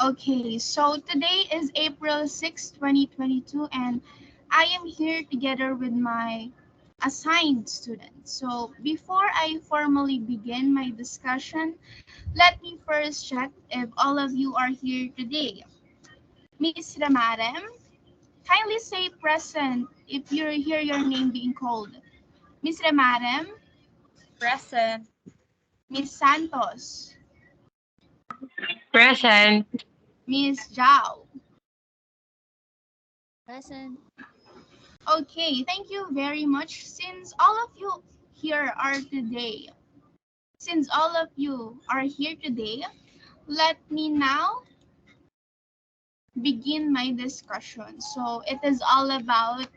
Okay, so today is April 6, 2022, and I am here together with my assigned students. So before I formally begin my discussion, let me first check if all of you are here today. Miss Ramarem, kindly say present if you hear your name being called. Miss Ramarem, Present. Miss Santos, Present. Miss Zhao. Present. Okay, thank you very much. Since all of you are here today, let me now begin my discussion. So it is all about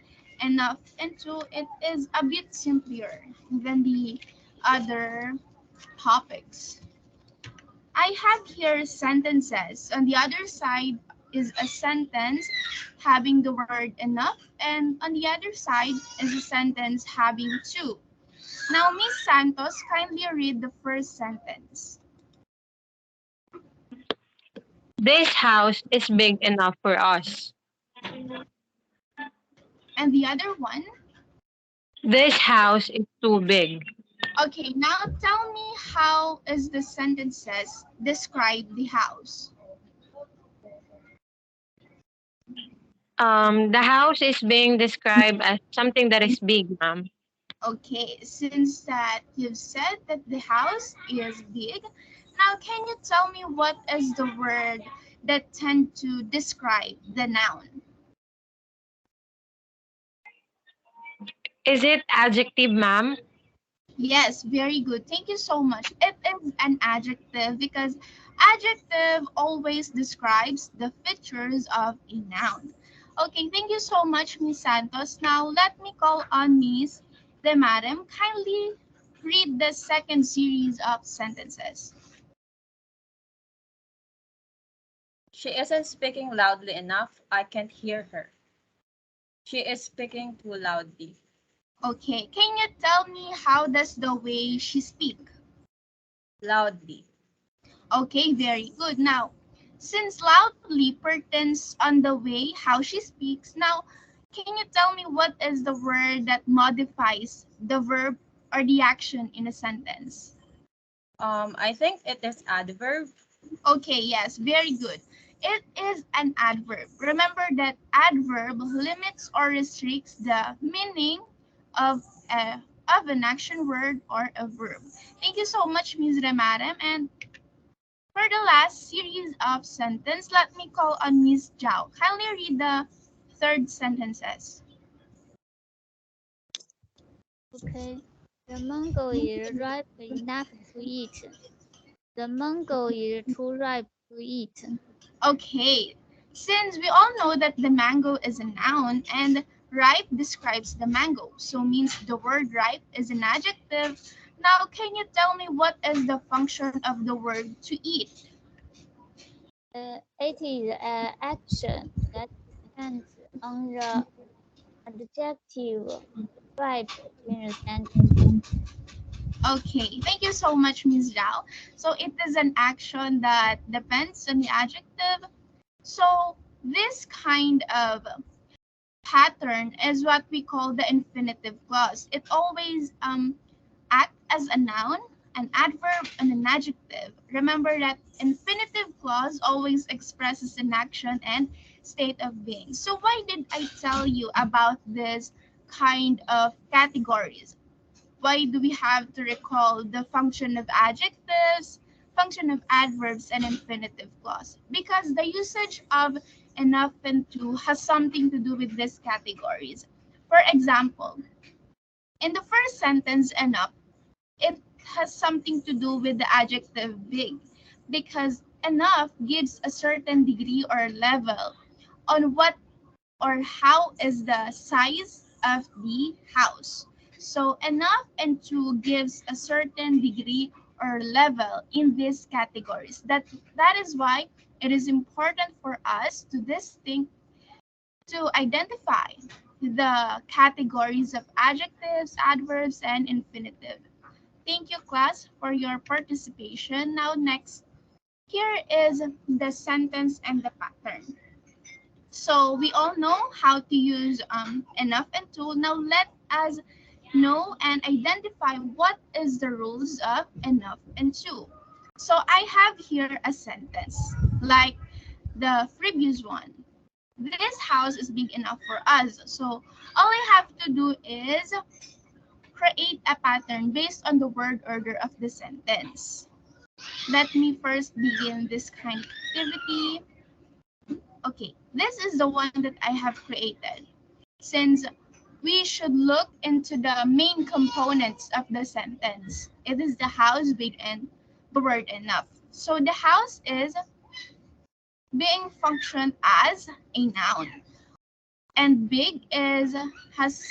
enough into it is a bit simpler than the other topics. I have here sentences. On the other side is a sentence having the word enough, and on the other side is a sentence having to. Now, Miss Santos, kindly read the first sentence. This house is big enough for us. And the other one. This house is too big. Okay, now tell me how is the sentences describe the house? The house is being described as something that is big, ma'am. Okay, since that you've said that the house is big, now can you tell me what is the word that tend to describe the noun? Is it adjective, ma'am? Yes, very good. Thank you so much. It is an adjective because adjective always describes the features of a noun. Okay, thank you so much, Miss Santos. Now let me call on Miss Demarem. Kindly read the second series of sentences. She isn't speaking loudly enough. I can't hear her. She is speaking too loudly. Okay, can you tell me how does the way she speak? Loudly. Okay, very good. Now, since loudly pertains on the way how she speaks, now can you tell me what is the word that modifies the verb or the action in a sentence? I think it is adverb. Okay, yes, very good. It is an adverb. Remember that adverb limits or restricts the meaning of of an action word or a verb. Thank you so much, Ms. Remarem. And for the last series of sentence, let me call on Miss Zhao. Kindly read the third sentences. Okay. The mango is ripe enough to eat. The mango is too ripe to eat. Okay, since we all know that the mango is a noun and ripe describes the mango, so means the word ripe is an adjective. Now, can you tell me what is the function of the word to eat? It is an action that depends on the adjective ripe in the sentence. Okay, thank you so much, Ms. Zhao. So it is an action that depends on the adjective. So this kind of pattern is what we call the infinitive clause. It always act as a noun, an adverb, and an adjective. Remember that infinitive clause always expresses an action and state of being. So why did I tell you about this kind of categories? Why do we have to recall the function of adjectives, function of adverbs, and infinitive clause? Because the usage of enough and to has something to do with these categories. For example, in the first sentence, enough, it has something to do with the adjective big because enough gives a certain degree or level on what or how is the size of the house. So enough and to gives a certain degree or level in these categories. That is why it is important for us to distinct to identify the categories of adjectives, adverbs, and infinitive. Thank you, class, for your participation. Now, next, here is the sentence and the pattern. So we all know how to use enough and to. Now let us know and identify what is the rules of enough and to. So I have here a sentence like the previous one. This house is big enough for us. So all I have to do is create a pattern based on the word order of the sentence. Let me first begin this kind of activity. Okay, this is the one that I have created. Since we should look into the main components of the sentence. It is the house, big, and the word enough. So the house is being functioned as a noun. And big is has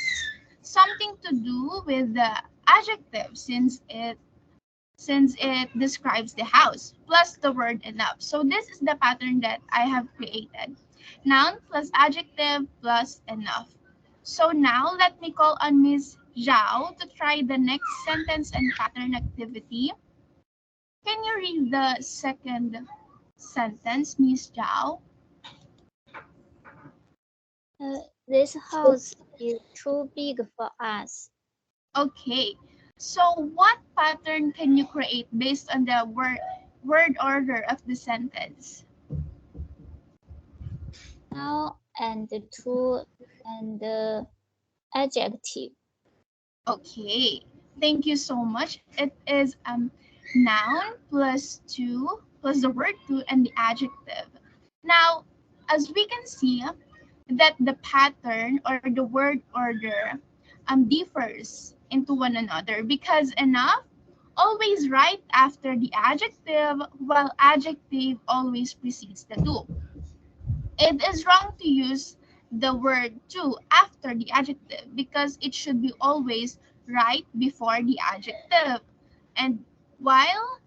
something to do with the adjective since it describes the house plus the word enough. So this is the pattern that I have created. Noun plus adjective plus enough. So now let me call on Miss Zhao to try the next sentence and pattern activity. Can you read the second sentence, Miss Zhao? This house is too big for us. Okay. So what pattern can you create based on the word order of the sentence? Now and to and adjective. Okay, thank you so much. It is noun plus to plus the word to and the adjective. Now, as we can see, that the pattern or the word order differs into one another because enough always right after the adjective while adjective always precedes the to. It is wrong to use the word to after the adjective because it should be always right before the adjective. And while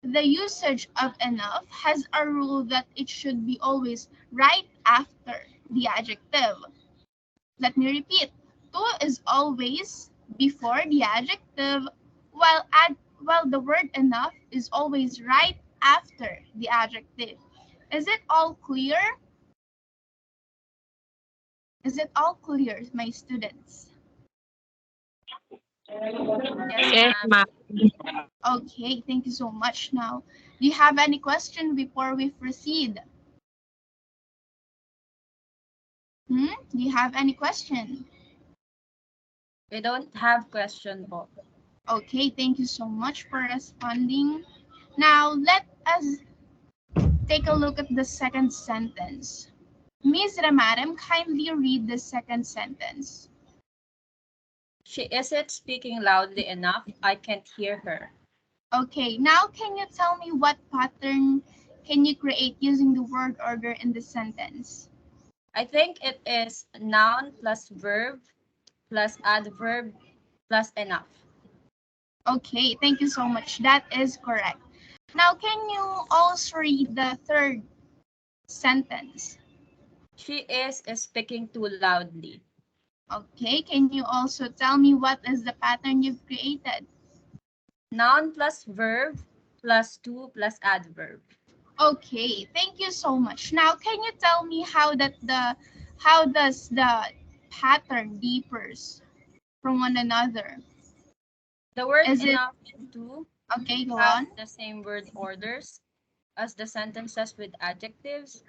the usage of enough has a rule that it should be always right after the adjective. Let me repeat. To is always before the adjective while the word enough is always right after the adjective. Is it all clear? Is it all clear, my students? Yes, Yes, ma'am. ma'am. Okay, thank you so much. Now, do you have any question before we proceed? Do you have any question? We don't have question po. Okay, thank you so much for responding. Now, let us take a look at the second sentence. Ms. Ramaram, kindly read the second sentence. She isn't speaking loudly enough. I can't hear her. Okay, now can you tell me what pattern can you create using the word order in the sentence? I think it is noun plus verb plus adverb plus enough. Okay, thank you so much. That is correct. Now, can you also read the third sentence? She is speaking too loudly. Okay, can you also tell me what is the pattern you've created? Noun plus verb plus to plus adverb. Okay, thank you so much. Now, can you tell me how does the pattern differs from one another? The word Is it enough and to okay? Go have on. the same word orders as the sentences with adjectives.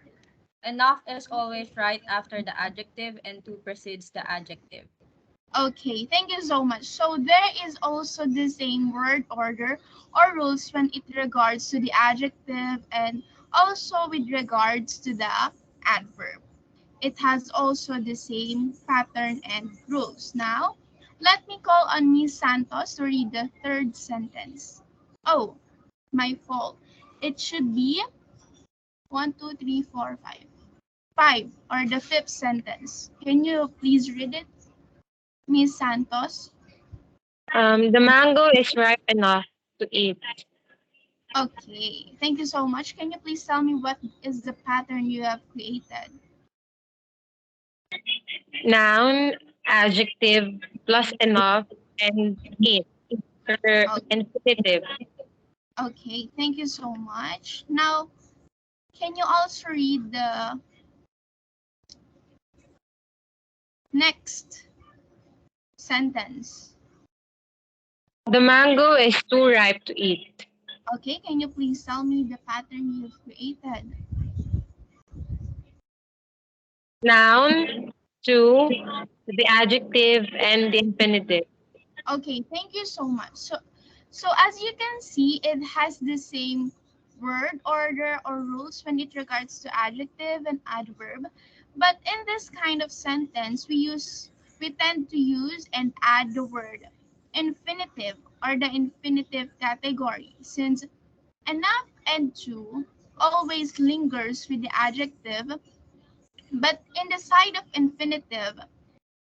Enough is always right after the adjective and to precedes the adjective. Okay, thank you so much. So there is also the same word order or rules when it regards to the adjective and also with regards to the adverb. It has also the same pattern and rules. Now, let me call on Miss Santos to read the third sentence. Oh, my fault. It should be 1, 2, 3, 4, 5. 5 or the fifth sentence. Can you please read it, Miss Santos? The mango is ripe enough to eat. Okay, thank you so much. Can you please tell me what is the pattern you have created? Noun, adjective, plus enough, and eat. Oh, Infinitive. Okay, thank you so much. Now, can you also read the next sentence? The mango is too ripe to eat. Okay, can you please tell me the pattern you've created? Noun, to, the adjective, and the infinitive. Okay, thank you so much. So as you can see, it has the same word order or rules when it regards to adjective and adverb. But in this kind of sentence, we tend to use and add the word infinitive or the infinitive category, since enough and to always lingers with the adjective, but in the side of infinitive,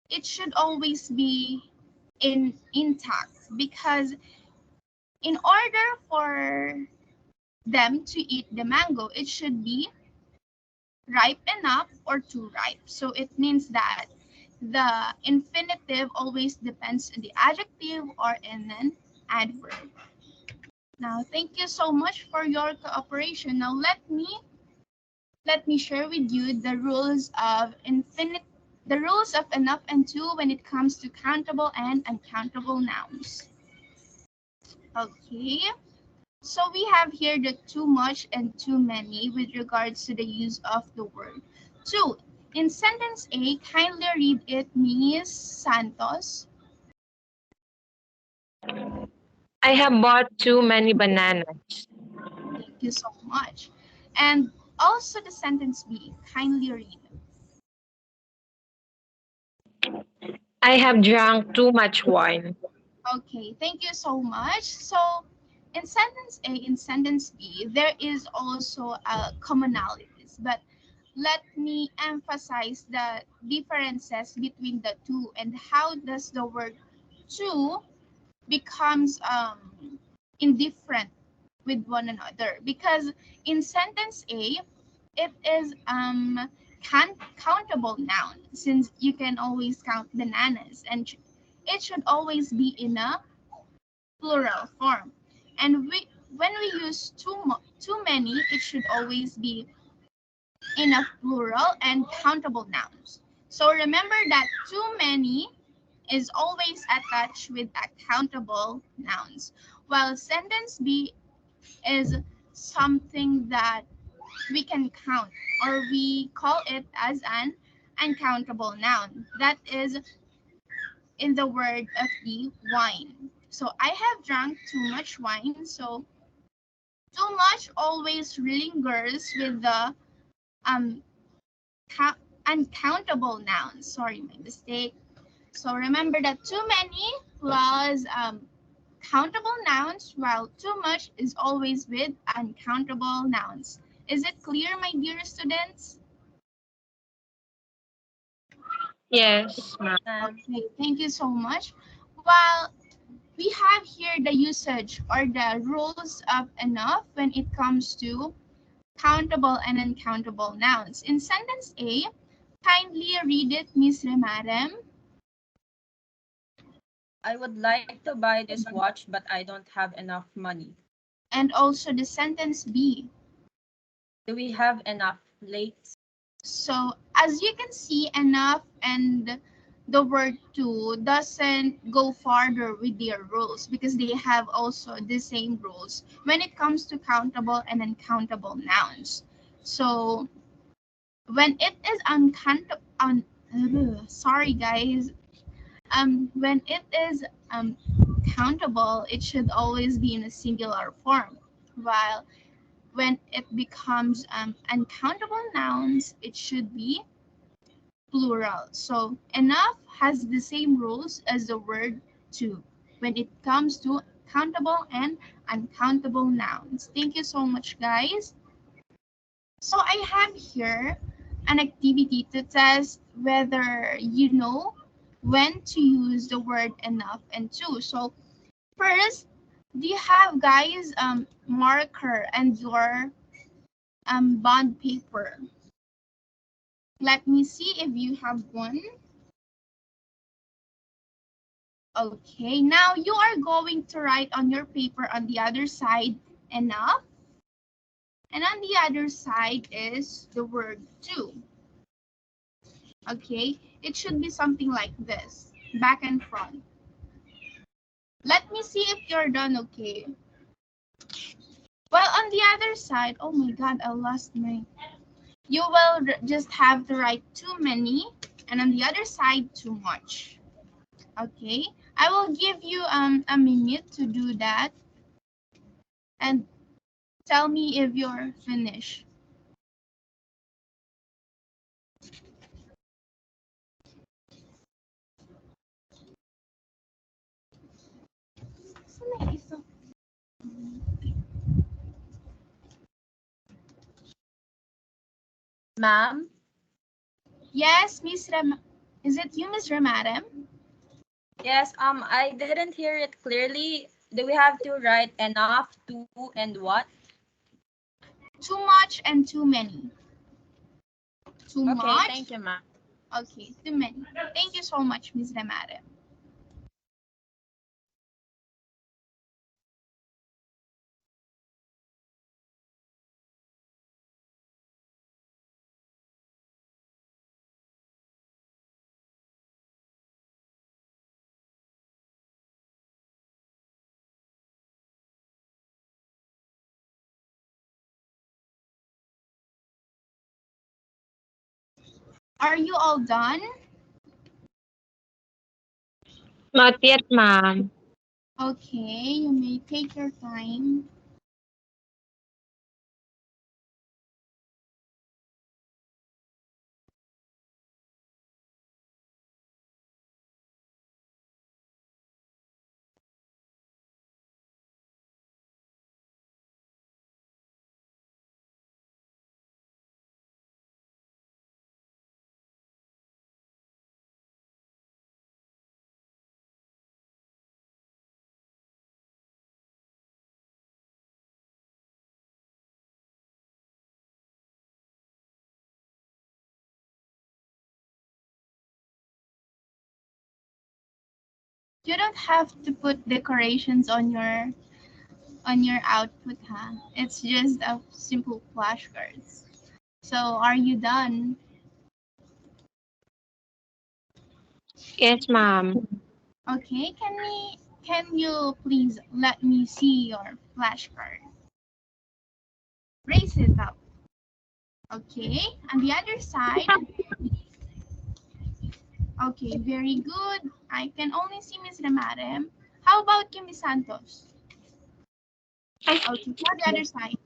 it should always be intact, because in order for them to eat the mango, it should be ripe enough or too ripe. So it means that the infinitive always depends on the adjective or in an adverb. Now, thank you so much for your cooperation. Now, let me share with you the rules of enough and to when it comes to countable and uncountable nouns. Okay. So we have here the too much and too many with regards to the use of the word too. In sentence A, kindly read it, Miss Santos. I have bought too many bananas. Thank you so much. And also the sentence B, kindly read. I have drunk too much wine. Okay, thank you so much. So in sentence A, in sentence B, there is also commonalities, but let me emphasize the differences between the two and how does the word to becomes indifferent with one another. Because in sentence A, it is countable noun, since you can always count bananas, and it should always be in a plural form. And when we use too many, it should always be in a plural and countable nouns. So remember that too many is always attached with a countable nouns, while sentence B is something that we can count, or we call it as an uncountable noun. That is in the word of the wine. So I have drunk too much wine. So too much always lingers with the um uncountable nouns. Sorry, my mistake. So remember that too many plus countable nouns, while too much is always with uncountable nouns. Is it clear, my dear students? Yes, ma'am. Okay, thank you so much. While we have here the usage or the rules of enough when it comes to countable and uncountable nouns. In sentence A, kindly read it, Miss Remarem. I would like to buy this watch, but I don't have enough money. And also the sentence B. Do we have enough plates? So as you can see, enough and the word to doesn't go farther with their rules, because they have also the same rules when it comes to countable and uncountable nouns. So when it is uncountable, sorry guys, when it is countable, it should always be in a singular form, while when it becomes uncountable nouns, it should be plural. So enough has the same rules as the word to when it comes to countable and uncountable nouns. Thank you so much, guys. So I have here an activity to test whether you know when to use the word enough and to. So first, do you have guys marker and your bond paper? Let me see if you have one. Okay, now you are going to write on your paper on the other side enough. And on the other side is the word too. Okay, it should be something like this, back and front. Let me see if you're done, okay? Well, on the other side, oh my God, I lost my. You will just have to write too many, and on the other side, too much. Okay, I will give you a minute to do that, and tell me if you're finished. Ma'am? Yes, Miss Ram. Is it you, Miss Ramaram? Yes, I didn't hear it clearly. Do we have to write enough, to, and what? Too much and too many. Too Okay, much. thank you, ma'am. Okay, too many. Thank you so much, Miss Ramaram. Are you all done? Not yet, ma'am. Okay, you may take your time. You don't have to put decorations on your output, huh? It's just a simple flashcards. So are you done? Yes, ma'am. Okay, can you please let me see your flashcard? Raise it up. Okay, on the other side. Okay, very good. I can only see Miss Remarem. How about you, Miss Santos? Ay, Okay, for the other side.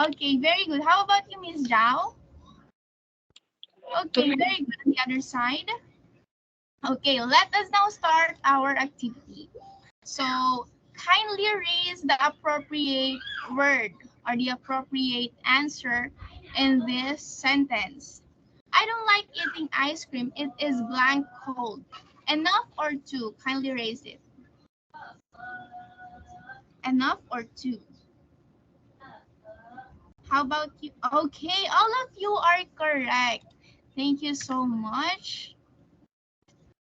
Okay, very good. How about you, Miss Zhao? Okay, very good. On the other side. Okay, let us now start our activity. So, kindly raise the appropriate word or the appropriate answer in this sentence. I don't like eating ice cream. It is blank cold. Enough or two? Kindly raise it. Enough or two? How about you? Okay, all of you are correct. Thank you so much.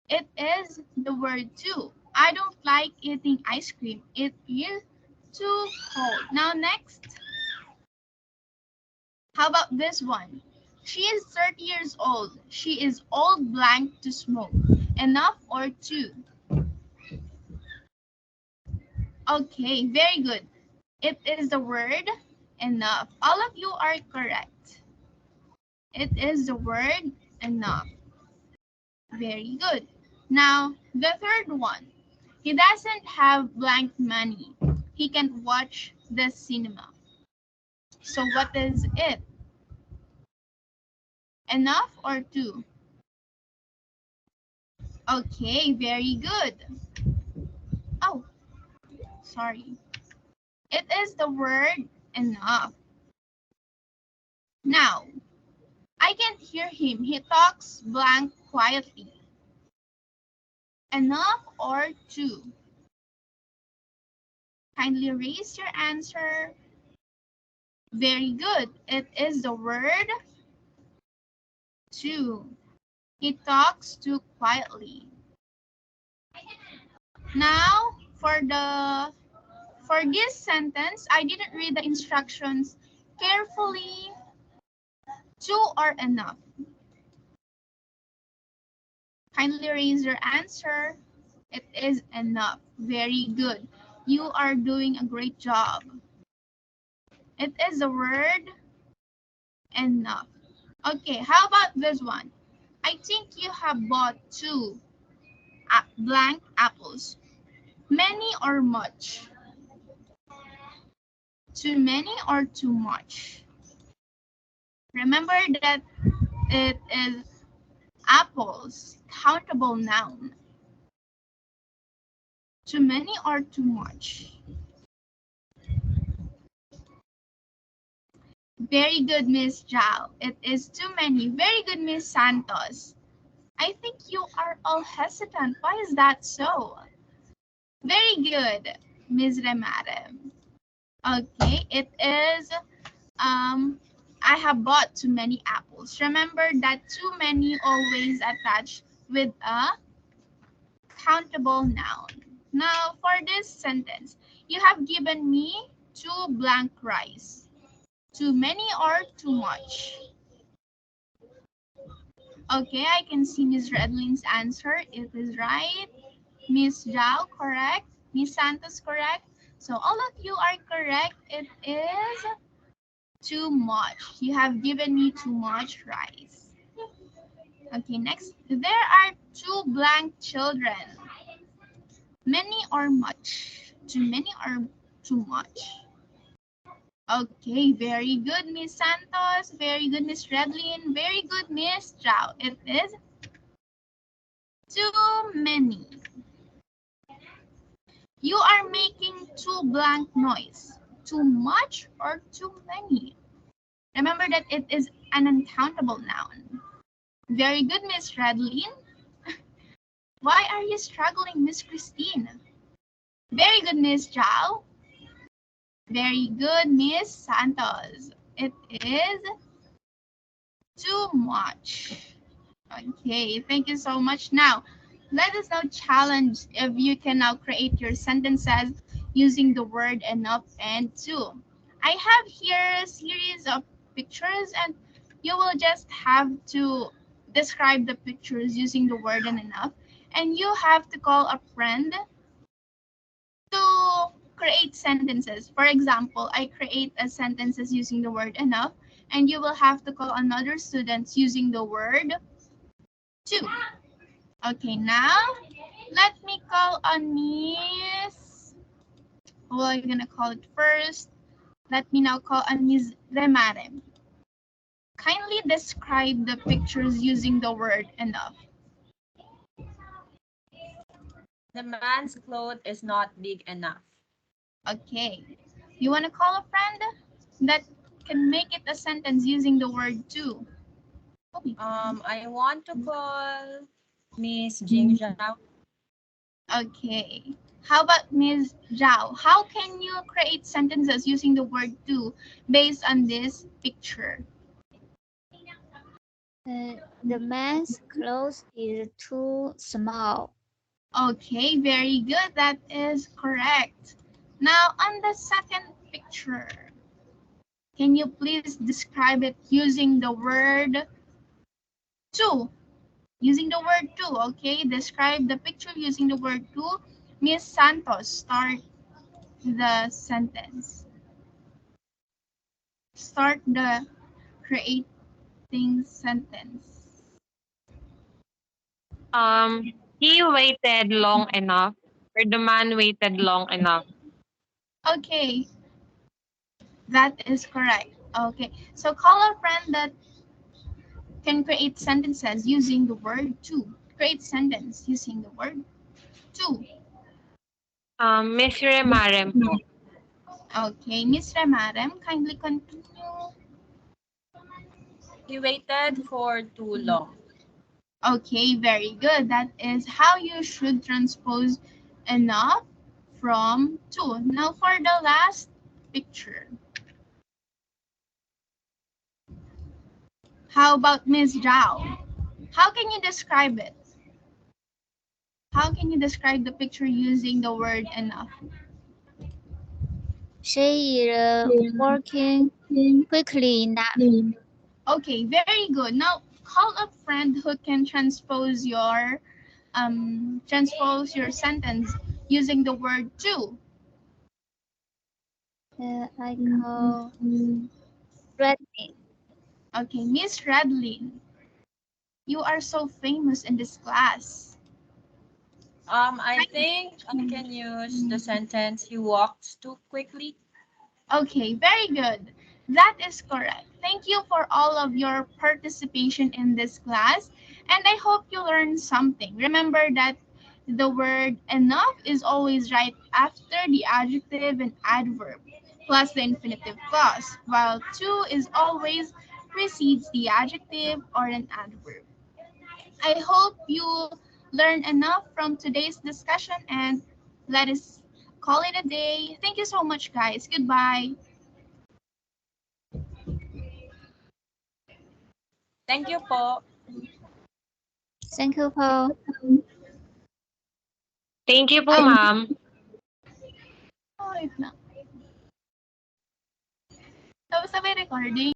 It is the word too. I don't like eating ice cream. It is too cold. Now next, how about this one? She is 30 years old. She is old blank to smoke. Enough or two? Okay, very good. It is the word enough. All of you are correct. It is the word enough. Very good. Now, the third one. He doesn't have blank money. He can watch the cinema. So what is it? Enough or two? Okay, very good. Oh, sorry. It is the word enough. Now, I can't hear him. He talks blank quietly. Enough or two? Kindly raise your answer. Very good. It is the word two. He talks too quietly. Now, for the For this sentence, I didn't read the instructions carefully. Two or enough? Kindly raise your answer. It is enough. Very good. You are doing a great job. It is the word enough. Okay, how about this one? I think you have bought two blank apples. Many or much? Too many or too much? Remember that it is apples, countable noun. Too many or too much? Very good, Miss Zhao. It is too many. Very good, Miss Santos. I think you are all hesitant. Why is that so? Very good, Miss Remare. Okay, it is I have bought too many apples. Remember that too many always attached with a countable noun. Now for this sentence, you have given me two blank rice. Too many or too much? Okay, I can see Miss Redlin's answer. It is right. Miss Zhao, correct. Miss Santos, correct. So all of you are correct. It is too much. You have given me too much rice. Okay, next. There are two blank children. Many or much? Too many or too much? Okay, very good, Miss Santos. Very good, Miss Redlin. Very good, Miss Zhao. It is too many. You are making too blank noise. Too much or too many? Remember that it is an uncountable noun. Very good, Miss Redlin. Why are you struggling, Miss Christine? Very good, Miss Zhao. Very good, Miss Santos. It is too much. Okay, thank you so much. Now, let us now challenge if you can now create your sentences using the word enough and too. I have here a series of pictures and you will just have to describe the pictures using the word and enough. And you have to call a friend to create sentences. For example, I create a sentences using the word enough and you will have to call another students using the word too. Okay, now let me call on Miss. Who are you gonna call it first? Let me now call on Miss Remare. Kindly describe the pictures using the word enough. The man's cloth is not big enough. Okay. You wanna call a friend that can make it a sentence using the word too? I want to call Miss Jing Zhao. Okay. How about Ms. Zhao? How can you create sentences using the word to based on this picture? The man's clothes is too small. Okay, very good. That is correct. Now on the second picture, can you please describe it using the word to? Using the word to, okay? Describe the picture using the word to. Miss Santos, start the sentence. Start the creating sentence. He waited long enough, or the man waited long enough. Okay, that is correct. Okay, so call a friend that can create sentences using the word to. Create sentence using the word to. Miss Remarem po. Okay, Miss Ramarem, kindly continue. He waited for too long. Okay, very good. That is how you should transpose enough from to. Now for the last picture. How about Miss Zhao? How can you describe it? How can you describe the picture using the word enough? She is working quickly enough. Okay, very good. Now call a friend who can transpose your sentence using the word to. I call Redmi. Okay, Miss Redlin, you are so famous in this class. I think I can use the sentence he walks too quickly. Okay, very good. That is correct. Thank you for all of your participation in this class, and I hope you learned something. Remember that the word enough is always right after the adjective and adverb, plus the infinitive clause, while to is always precedes the adjective or an adverb. I hope you learned enough from today's discussion, and let us call it a day. Thank you so much, guys. Goodbye. Thank you po. Thank you, Paul. Thank you po, Ay, ma'am. wait na. Tapos sabay recording.